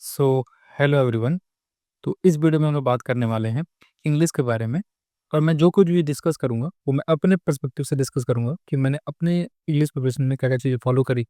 So hello everyone. तो इस video में हम लोग बात करने वाले हैं इंग्लिश के बारे में। और मैं जो कुछ भी डिस्कस करूंगा वो मैं अपने पर्सपेक्टिव से डिस्कस करूंगा कि मैंने अपने इंग्लिश प्रिपरेशन में क्या क्या चीज़ें फॉलो करी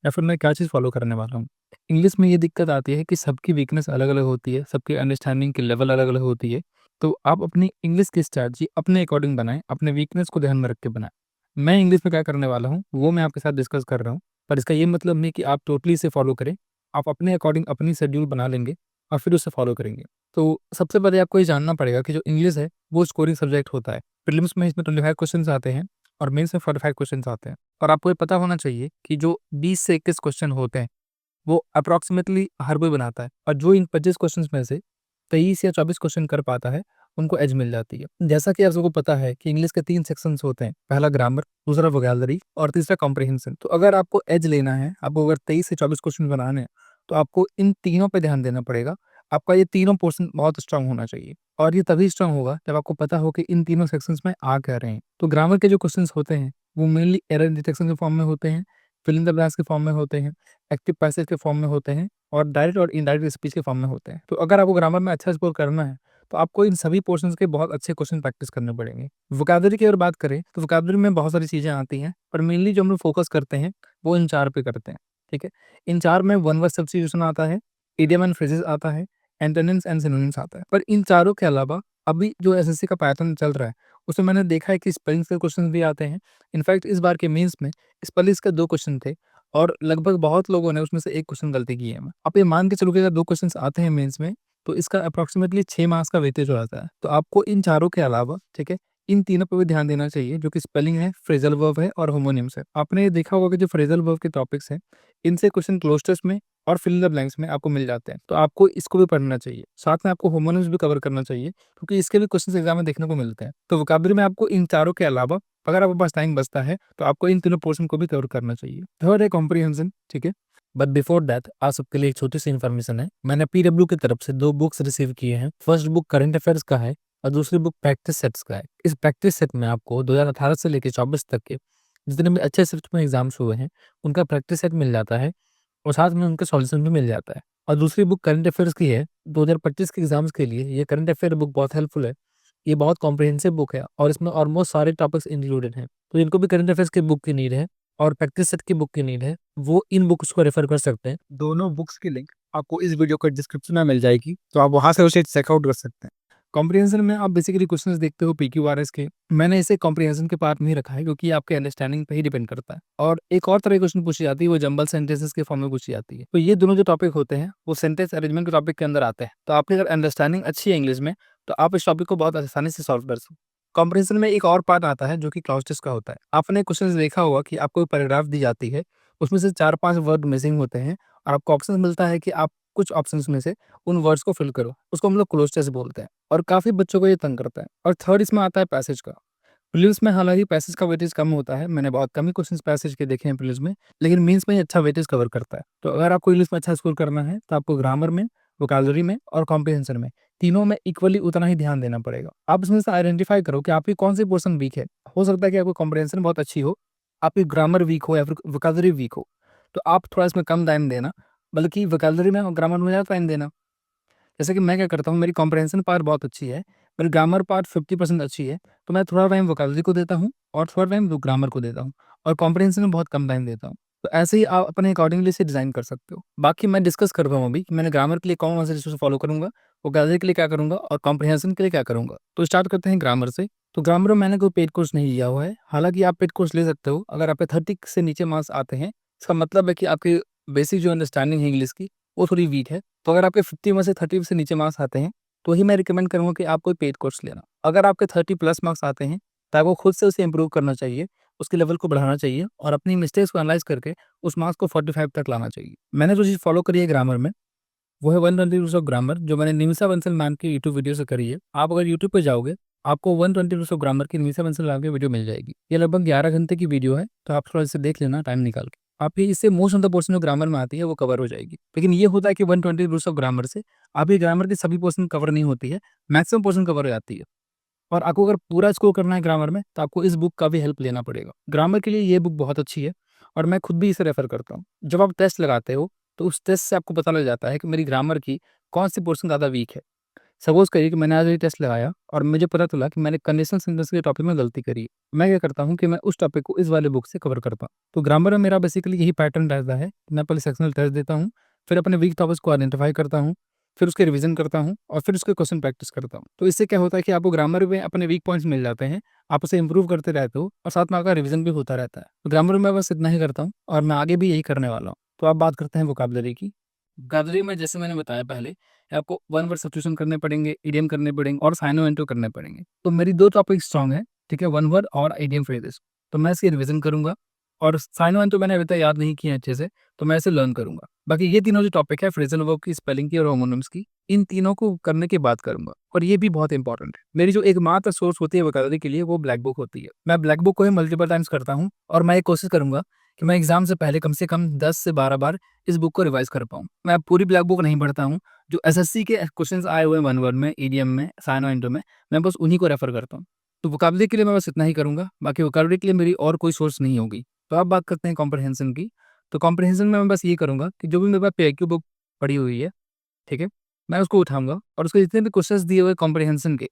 या फिर मैं क्या चीज़ फॉलो करने वाला हूँ। इंग्लिश में ये दिक्कत आती है कि सबकी वीकनेस अलग अलग होती है, सबकी अंडरस्टैंडिंग की लेवल अलग अलग होती है। तो आप अपनी इंग्लिश की स्ट्रैटेजी अपने अकॉर्डिंग बनाएं, अपने वीकनेस को ध्यान में रख के बनाएं। मैं इंग्लिश में क्या करने वाला हूँ वो मैं आपके साथ डिस्कस कर रहा हूँ, पर इसका ये मतलब नहीं कि आप टोटली इसे फॉलो करें। आप अपने अकॉर्डिंग अपनी शेड्यूल बना लेंगे और फिर उसे फॉलो करेंगे। तो सबसे पहले आपको ये जानना पड़ेगा कि जो इंग्लिश है वो स्कोरिंग सब्जेक्ट होता है। प्रीलिम्स में इसमें 25 क्वेश्चंस आते हैं और मेंस में 45 क्वेश्चंस आते हैं। और आपको ये पता होना चाहिए कि जो 20 से 21 क्वेश्चन होते हैं वो अप्रॉक्सीमेटली हर कोई बनाता है, और जो इन 25 क्वेश्चंस में से 23 या 24 क्वेश्चन कर पाता है उनको एज मिल जाती है। जैसा कि आप सबको पता है कि इंग्लिश के 3 सेक्शंस होते हैं, पहला ग्रामर, दूसरा वोकैब्युलरी और तीसरा कॉम्प्रिहेंशन। तो अगर आपको एज लेना है, आपको अगर 23 से 24 क्वेश्चन बनाने हैं, तो आपको इन तीनों पे ध्यान देना पड़ेगा। आपका ये तीनों पोर्शन बहुत स्ट्रांग होना चाहिए, और ये तभी स्ट्रांग होगा जब आपको पता हो कि इन तीनों सेक्शंस में आ क्या रहे हैं। तो ग्रामर के जो क्वेश्चंस होते हैं वो मेनली एरर डिटेक्शन के फॉर्म में होते हैं, फिल इन द ब्लैंक्स के फॉर्म में होते हैं, एक्टिव पैसेज के फॉर्म में होते हैं और डायरेक्ट और इनडायरेक्ट स्पीच के फॉर्म में होते हैं। तो अगर आपको ग्रामर में अच्छा स्कोर करना है तो आपको इन सभी पोर्शंस के बहुत अच्छे क्वेश्चन प्रैक्टिस करने पड़ेंगे। वोकैब्युलरी की अगर बात करें तो वोकैब्युलरी में बहुत सारी चीज़ें आती हैं, पर मेनली जो हम लोग फोकस करते हैं वो इन 4 पे करते हैं। ठीक है? इन 4 में वन वर्ड सब्स्टिट्यूशन आता है, इडियम एंड फ्रेजेस आता है, एंटोनिम्स एंड सिनोनिम्स आता है। पर इन चारों के अलावा अभी जो एसएससी का पैटर्न चल रहा है उसमें मैंने देखा है कि स्पेलिंग्स के क्वेश्चन भी आते हैं। इनफैक्ट इस बार के मेंस में स्पेलिंग्स के 2 क्वेश्चन थे और लगभग बहुत लोगों ने उसमें से 1 क्वेश्चन गलती की है। आप ये मान के चलो कि अगर 2 क्वेश्चंस आते हैं मेंस में तो इसका अप्रॉक्सिमेटली 6 मार्क्स का वेटेज हो जाता है। तो आपको इन चारों के अलावा, ठीक है, इन तीनों पे भी ध्यान देना चाहिए, जो कि स्पेलिंग है, फ्रेजल वर्ब है और होमोनिम्स है। आपने ये देखा होगा कि जो फ्रेजल वर्ब के टॉपिक्स हैं, इनसे क्वेश्चन क्लोज टेस्ट में और फिल इन द ब्लैंक्स में आपको मिल जाते हैं। तो आपको इसको भी पढ़ना चाहिए। साथ में आपको होमोनिम्स भी कवर करना चाहिए, क्योंकि इसके भी क्वेश्चंस एग्जाम में देखने को मिलते हैं। तो वोकैब्युलरी में आपको इन चारों के अलावा अगर आपके पास टाइम बचता है तो आपको इन तीनों पोर्शन को भी कवर करना चाहिए। थर्ड है कॉम्प्रिहेंशन, ठीक है। बट बिफोर दैट आप सबके लिए एक छोटी सी इन्फॉर्मेशन है। मैंने पीडब्ल्यू की तरफ से 2 बुक्स रिसीव किए हैं। फर्स्ट बुक करंट अफेयर्स का है और दूसरी बुक प्रैक्टिस सेट्स का है। इस प्रैक्टिस सेट में आपको 2018 से लेकर 24 तक के जितने भी अच्छे शिफ्ट में एग्जाम्स हुए हैं उनका प्रैक्टिस सेट मिल जाता है और साथ में उनके सॉल्यूशन भी मिल जाता है। और दूसरी बुक करंट अफेयर्स की है। 2025 के एग्जाम्स के लिए ये करंट अफेयर बुक बहुत हेल्पफुल है। ये बहुत कॉम्प्रिहेंसिव बुक है और इसमें ऑलमोस्ट सारे टॉपिक्स इंक्लूडेड हैं। तो जिनको भी करंट अफेयर्स की बुक की नीड है और प्रैक्टिस सेट की बुक की नीड है वो इन बुक्स को रेफर कर सकते हैं। दोनों बुक्स की लिंक आपको इस वीडियो के डिस्क्रिप्शन में मिल जाएगी, तो आप वहां से उसे चेकआउट कर सकते हैं। कॉम्प्रिहेंशन में आप बेसिकली क्वेश्चंस देखते हो पीक्यूआरएस के। मैंने इसे कॉम्प्रिहेंशन के पार्ट में ही रखा है क्योंकि ये आपके अंडरस्टैंडिंग पे ही डिपेंड करता है। और एक और तरह की क्वेश्चन पूछी जाती है वो जंबल सेंटेंसेस के फॉर्म में पूछी जाती है। तो ये दोनों जो टॉपिक होते हैं वो सेंटेंस अरेंजमेंट के टॉपिक के अंदर आते हैं। तो आपकी अगर अंडरस्टैंडिंग अच्छी है इंग्लिश में तो आप इस टॉपिक को बहुत आसानी से सॉल्व कर सकते हैं। कॉम्प्रिहेंशन में एक और पार्ट आता है जो कि क्लॉज टेस्ट का होता है। आपने क्वेश्चन देखा होगा कि आपको पैराग्राफ दी जाती है, उसमें से 4-5 वर्ड मिसिंग होते हैं और आपको ऑप्शन मिलता है कि आप कुछ ऑप्शंस में से उन वर्ड्स को फिल करो। उसको हम लोग क्लोज टेस्ट बोलते हैं और काफ़ी बच्चों को ये तंग करता है। और थर्ड इसमें आता है पैसेज का। प्रीलिम्स में हालाँकि पैसेज का वेटेज कम होता है। मैंने बहुत कम ही क्वेश्चंस पैसेज के देखे हैं प्रीलिम्स में, लेकिन मेंस में ये अच्छा वेटेज कवर करता है। तो अगर आपको इंग्लिश में अच्छा स्कोर करना है तो आपको ग्रामर में, वोकैब्युलरी में और कॉम्प्रिहेंशन में तीनों में इक्वली उतना ही ध्यान देना पड़ेगा। आप इसमें से आइडेंटिफाई करो कि आपकी कौन सी पोर्शन वीक है। हो सकता है कि आपकी कॉम्प्रिहेंशन बहुत अच्छी हो, आपकी ग्रामर वीक हो या फिर वोकैब्युलरी वीक हो, तो आप थोड़ा इसमें कम टाइम देना, बल्कि वोकैब्युलरी में और ग्रामर में ज़्यादा टाइम देना। जैसे कि मैं क्या करता हूँ, मेरी कॉम्प्रिहेंशन पार्ट बहुत अच्छी है, मेरी ग्रामर पार्ट 50% अच्छी है, तो मैं थोड़ा टाइम वोकैब्युलरी को देता हूँ और थोड़ा टाइम ग्रामर को देता हूँ और कॉम्प्रिहेंशन में बहुत कम टाइम देता हूँ। तो ऐसे ही आप अपने अकॉर्डिंगली इसे डिज़ाइन कर सकते हो। बाकी मैं डिस्कस कर रहा हूँ अभी कि मैंने ग्रामर के लिए कौन-कौन से रिसोर्स फॉलो करूँगा, वोकैब्युलरी के लिए क्या करूँगा और कॉम्प्रिहेंशन के लिए क्या करूँगा। तो स्टार्ट करते हैं ग्रामर से। तो ग्रामर में मैंने कोई पेड कोर्स नहीं लिया हुआ है, हालाँकि आप पेड कोर्स ले सकते हो। अगर आपके 30 से नीचे मार्क्स आते हैं, इसका मतलब है कि आपकी बेसिक जो अंडरस्टैंडिंग है इंग्लिश की, वो थोड़ी वीक है। तो अगर आपके 50 में से 30 से नीचे मार्क्स आते हैं, तो ही मैं रिकमेंड करूँगा कि आप कोई पेड कोर्स लेना। अगर आपके 30 प्लस मार्क्स आते हैं, तो आपको खुद से उसे इम्प्रूव करना चाहिए, उसके लेवल को बढ़ाना चाहिए और अपनी मिस्टेक्स को एनालाइज़ करके उस मार्क्स को 45 तक लाना चाहिए। मैंने जो चीज़ फॉलो करी है ग्रामर में, वो है 120 रूल्स ऑफ ग्रामर, जो मैंने निमिषा बंसल मैम की यूट्यूब वीडियो से करी है। आप अगर यूट्यूब पे जाओगे, आपको 120 रूल्स ऑफ ग्रामर की निमिषा बंसल मैम की वीडियो मिल जाएगी। ये लगभग 11 घंटे की वीडियो है, तो आप थोड़ा इसे देख लेना टाइम निकाल के। आपकी इससे मोस्ट ऑफ द पोर्शन जो ग्रामर में आती है, वो कवर हो जाएगी। लेकिन ये होता है कि 120 रूल्स ऑफ ग्रामर से आपकी ग्रामर की सभी पोर्शन कवर नहीं होती है, मैक्सिमम पोर्शन कवर हो जाती है। और आपको अगर पूरा स्कोर करना है ग्रामर में, तो आपको इस बुक का भी हेल्प लेना पड़ेगा। ग्रामर के लिए ये बुक बहुत अच्छी है और मैं खुद भी इसे रेफ़र करता हूँ। जब आप टेस्ट लगाते हो, तो उस टेस्ट से आपको पता लग जाता है कि मेरी ग्रामर की कौन-सी पोर्शन ज़्यादा वीक है। सपोज़ करिए कि मैंने आज ये टेस्ट लगाया और मुझे पता चला कि मैंने कंडीशनल सेंटेंस के टॉपिक में गलती करी है। मैं क्या करता हूँ कि मैं उस टॉपिक को इस वाले बुक से कवर करता हूँ। तो ग्रामर में मेरा बेसिकली यही पैटर्न रहता है कि मैं पहले सेक्शनल टेस्ट देता हूँ, फिर अपने वीक टॉपिक्स को आइडेंटिफ़ाई करता हूँ, फिर उसके रिवीजन करता हूँ और फिर उसके क्वेश्चन प्रैक्टिस करता हूँ। तो इससे क्या होता है कि आपको ग्रामर में अपने वीक पॉइंट्स मिल जाते हैं, आप उसे इम्प्रूव करते रहते हो और साथ में आपका रिवीजन भी होता रहता है। तो ग्रामर में मैं बस इतना ही करता हूँ और मैं आगे भी यही करने वाला हूँ। तो अब बात करते हैं वोकैब्युलरी की। वोकैब्युलरी में जैसे मैंने बताया पहले, आपको वन वर्ड सब्स्टिट्यूशन करने पड़ेंगे, इडियम करने पड़ेंगे और साइनो एंटो करने पड़ेंगे। तो मेरी 2 टॉपिक स्ट्रॉन्ग है, ठीक है? वन वर्ड और इडियम फ्रेजेस। तो मैं इसकी रिवीजन करूँगा और साइनो एंटो मैंने अभी तक याद नहीं किए हैं अच्छे से, तो मैं इसे लर्न करूँगा। बाकी ये तीनों जो टॉपिक है फ्रेजल वर्ब की, स्पेलिंग की और होमोनिम्स की, इन तीनों को करने के बाद करूँगा और ये भी बहुत इंपॉर्टेंट है। मेरी जो एकमात्र सोर्स होती है वोकैब्युलरी के लिए वो ब्लैक बुक होती है। मैं ब्लैक बुक को ही मल्टीपल टाइम्स करता हूँ और मैं ये कोशिश करूँगा कि मैं एग्ज़ाम से कम 10 से 12 बार इस बुक को रिवाइज़ कर पाऊँ। मैं पूरी ब्लैक बुक नहीं पढ़ता हूँ, जो एसएससी के क्वेश्चन्स आए हुए हैं वन वर्ड में, ईडीएम में, साइनो एंटो में, मैं बस उन्हीं को रेफ़र करता हूँ। तो वोकैब्युलरी के लिए मैं बस इतना ही करूँगा, बाकी वोकैब्युलरी के लिए मेरी और कोई सोर्स नहीं होगी। तो अब बात करते हैं कॉम्प्रिहेंशन की। तो कॉम्प्रिहेंशन में मैं बस ये करूँगा कि जो भी मेरे पास पीआईक्यू बुक पड़ी हुई है, ठीक है? मैं उसको उठाऊँगा और उसके जितने भी क्वेश्चन्स दिए हुए हैं कॉम्प्रिहेंशन के,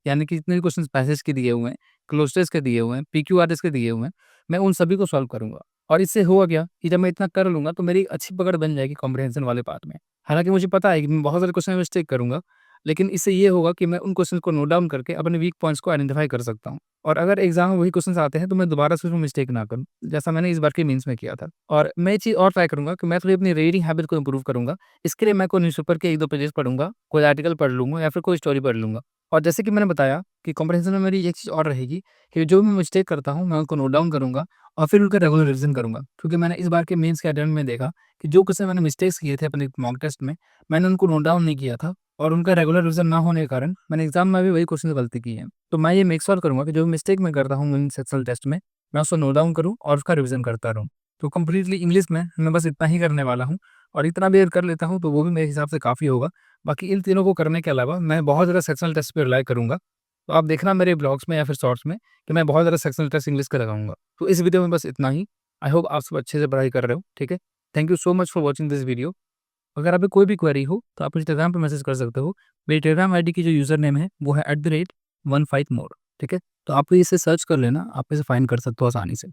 यानी कि जितने भी क्वेश्चन्स पैसेज के दिए हुए हैं, क्लोज़र्स के दिए हुए हैं, पीक्यूआरएस के दिए हुए हैं, मैं उन सभी को सॉल्व करूँगा। और इससे होगा क्या कि जब मैं इतना कर लूँगा तो मेरी अच्छी पकड़ बन जाएगी कॉम्प्रिहेंशन वाले पार्ट में। हालाँकि मुझे पता है कि मैं बहुत सारे क्वेश्चन में मिस्टेक करूँगा, लेकिन इससे ये होगा कि मैं उन क्वेश्चन को नोट डाउन करके अपने वीक पॉइंट्स को आइडेंटिफ़ाई कर सकता हूँ। और अगर एग्ज़ाम में वही क्वेश्चन्स आते हैं तो मैं दोबारा से उसमें मिस्टेक ना करूँ, जैसा मैंने इस बार के मेंस में किया था। और मैं ये चीज़ और ट्राई करूँगा कि मैं थोड़ी अपनी रीडिंग हैबिट को इम्प्रूव करूँगा। इसके लिए मैं कोई न्यूज़पेपर के 1-2 पेजेज़ पढ़ूँगा, कोई आर्टिकल पढ़ लूँगा या फिर कोई स्टोरी पढ़ लूँगा। और जैसे कि मैंने बताया कि कॉम्प्रिहेंशन में मेरी एक चीज़ और रहेगी कि जो भी मैं मिस्टेक करता हूँ, मैं उनको नोट डाउन करूँगा और फिर उनका रेगुलर रिवीजन करूँगा। क्योंकि मैंने इस बार के मेंस के अटेम्प्ट में देखा कि जो क्वेश्चन मैंने मिस्टेक्स किए थे अपने मॉक टेस्ट में, मैंने उनको नोट डाउन नहीं किया था और उनका रेगुलर रिवीजन ना होने के कारण मैंने एग्ज़ाम में भी वही क्वेश्चन गलती की है। तो मैं ये मेक श्योर करूँगा कि जो मिस्टेक मैं करता हूँ इन सेक्शनल टेस्ट में, मैं उसको नोट डाउन करूँ और उसका रिवीजन करता रहूँ। तो कंप्लीटली इंग्लिश में मैं बस इतना ही करने वाला हूँ और इतना भी अगर कर लेता हूँ तो वो भी मेरे हिसाब से काफ़ी होगा। बाकी इन तीनों को करने के अलावा मैं बहुत ज़्यादा सेक्शनल टेस्ट पे रिलाई करूँगा। तो आप देखना मेरे ब्लॉग्स में या फिर शॉर्ट्स में कि मैं बहुत ज़्यादा सेक्शनल टेस्ट इंग्लिश का लगाऊँगा। तो इस वीडियो में बस इतना ही। आई होप आप सब अच्छे से पढ़ाई कर रहे हो, ठीक है? Thank you so much for watching this video. अगर आपको कोई भी क्वेरी हो तो आप मुझे टेलीग्राम पे मैसेज कर सकते हो। मेरी टेलीग्राम आईडी की जो यूज़र नेम है वो है @15more, ठीक है? तो आप इसे सर्च कर लेना, आप इसे फाइंड कर सकते हो आसानी से।